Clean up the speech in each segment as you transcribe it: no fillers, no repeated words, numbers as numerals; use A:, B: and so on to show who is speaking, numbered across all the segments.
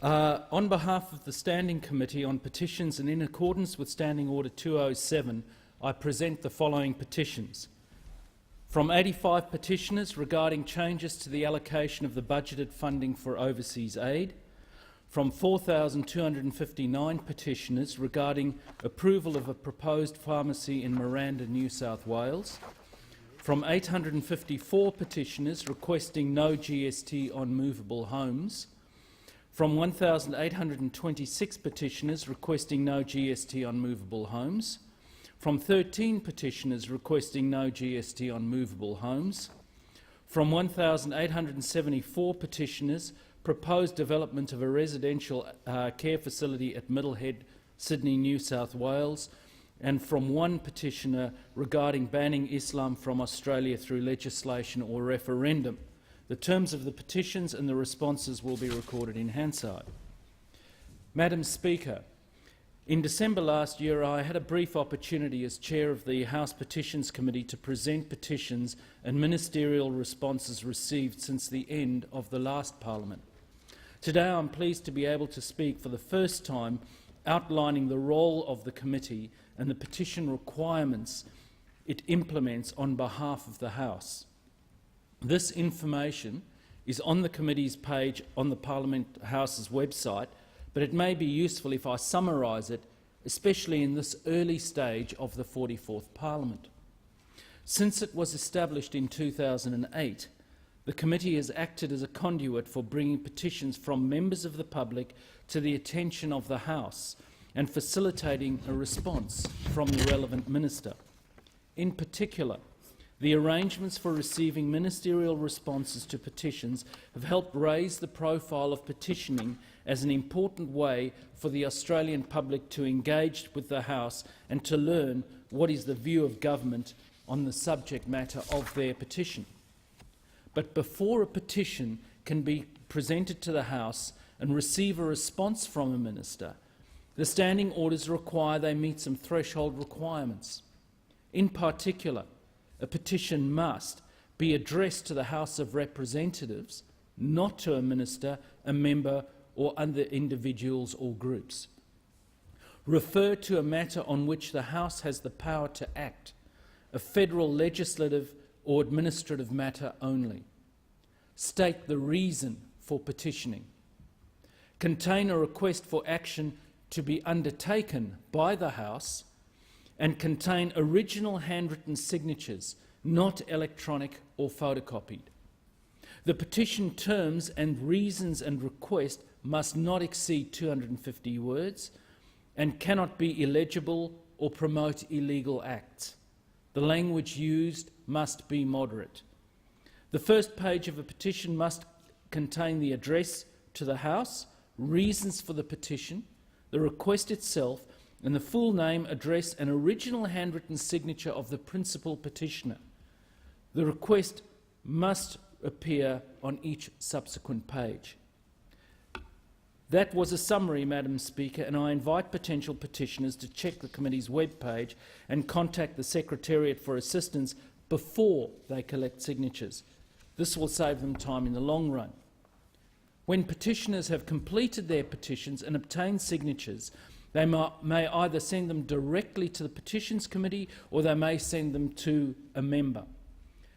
A: On behalf of the Standing Committee on Petitions and in accordance with Standing Order 207, I present the following petitions. From 85 petitioners regarding changes to the allocation of the budgeted funding for overseas aid. From 4,259 petitioners regarding approval of a proposed pharmacy in Noranda, New South Wales. From 854 petitioners requesting no GST on movable homes. From 1,826 petitioners requesting no GST on movable homes. From 13 petitioners requesting no GST on movable homes. From 1,874 petitioners proposed development of a residential care facility at Middlehead, Sydney, New South Wales, and from one petitioner regarding banning Islam from Australia through legislation or referendum. The terms of the petitions and the responses will be recorded in Hansard. Madam Speaker, in December last year I had a brief opportunity as Chair of the House Petitions Committee to present petitions and ministerial responses received since the end of the last Parliament. Today I am pleased to be able to speak for the first time outlining the role of the committee and the petition requirements it implements on behalf of the House. This information is on the committee's page on the Parliament House's website, but it may be useful if I summarise it, especially in this early stage of the 44th Parliament. Since it was established in 2008, the committee has acted as a conduit for bringing petitions from members of the public to the attention of the House and facilitating a response from the relevant minister. In particular, the arrangements for receiving ministerial responses to petitions have helped raise the profile of petitioning as an important way for the Australian public to engage with the House and to learn what is the view of government on the subject matter of their petition. But before a petition can be presented to the House and receive a response from a minister, the standing orders require they meet some threshold requirements. In particular, a petition must be addressed to the House of Representatives, not to a minister, a member or other individuals or groups. Refer to a matter on which the House has the power to act, a federal legislative or administrative matter only. State the reason for petitioning. Contain a request for action to be undertaken by the House and contain original handwritten signatures, not electronic or photocopied. The petition terms and reasons and request must not exceed 250 words and cannot be illegible or promote illegal acts. The language used must be moderate. The first page of a petition must contain the address to the House, reasons for the petition, the request itself, and the full name, address and original handwritten signature of the principal petitioner. The request must appear on each subsequent page. That was a summary, Madam Speaker, and I invite potential petitioners to check the committee's web page and contact the Secretariat for assistance before they collect signatures. This will save them time in the long run. When petitioners have completed their petitions and obtained signatures, they may either send them directly to the Petitions Committee or they may send them to a member.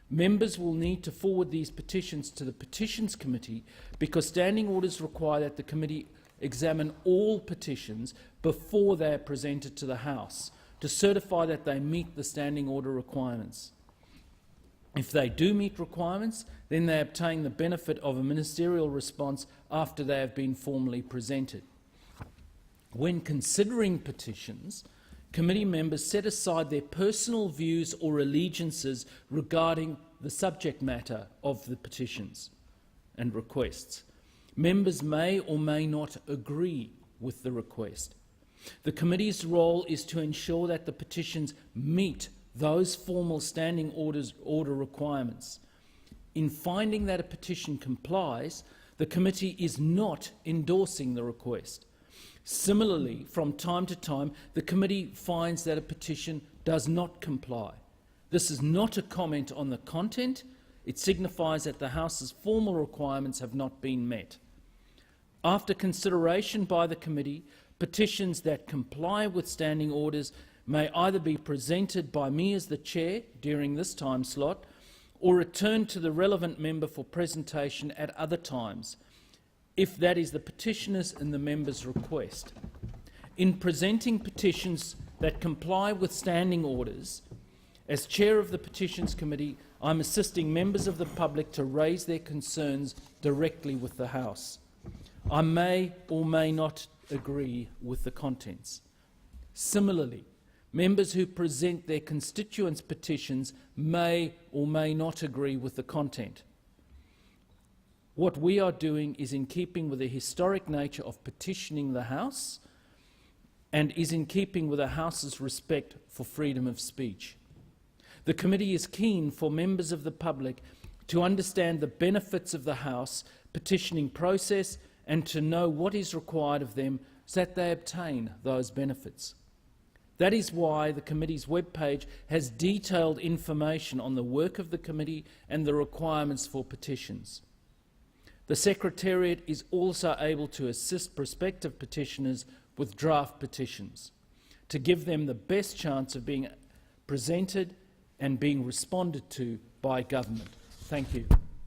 A: Members will need to forward these petitions to the Petitions Committee because standing orders require that the committee examine all petitions before they are presented to the House to certify that they meet the standing order requirements. If they do meet requirements, then they obtain the benefit of a ministerial response after they have been formally presented. When considering petitions, committee members set aside their personal views or allegiances regarding the subject matter of the petitions and requests. Members may or may not agree with the request. The committee's role is to ensure that the petitions meet those formal standing order requirements. In finding that a petition complies, the committee is not endorsing the request. Similarly, from time to time, the committee finds that a petition does not comply. This is not a comment on the content. It signifies that the House's formal requirements have not been met. After consideration by the committee, petitions that comply with standing orders may either be presented by me as the chair during this time slot or returned to the relevant member for presentation at other times, if that is the petitioner's and the member's request. In presenting petitions that comply with standing orders, as chair of the Petitions Committee, I'm assisting members of the public to raise their concerns directly with the House. I may or may not agree with the contents. Similarly, members who present their constituents' petitions may or may not agree with the content. What we are doing is in keeping with the historic nature of petitioning the House and is in keeping with the House's respect for freedom of speech. The committee is keen for members of the public to understand the benefits of the House petitioning process and to know what is required of them so that they obtain those benefits. That is why the committee's webpage has detailed information on the work of the committee and the requirements for petitions. The Secretariat is also able to assist prospective petitioners with draft petitions to give them the best chance of being presented and being responded to by government. Thank you.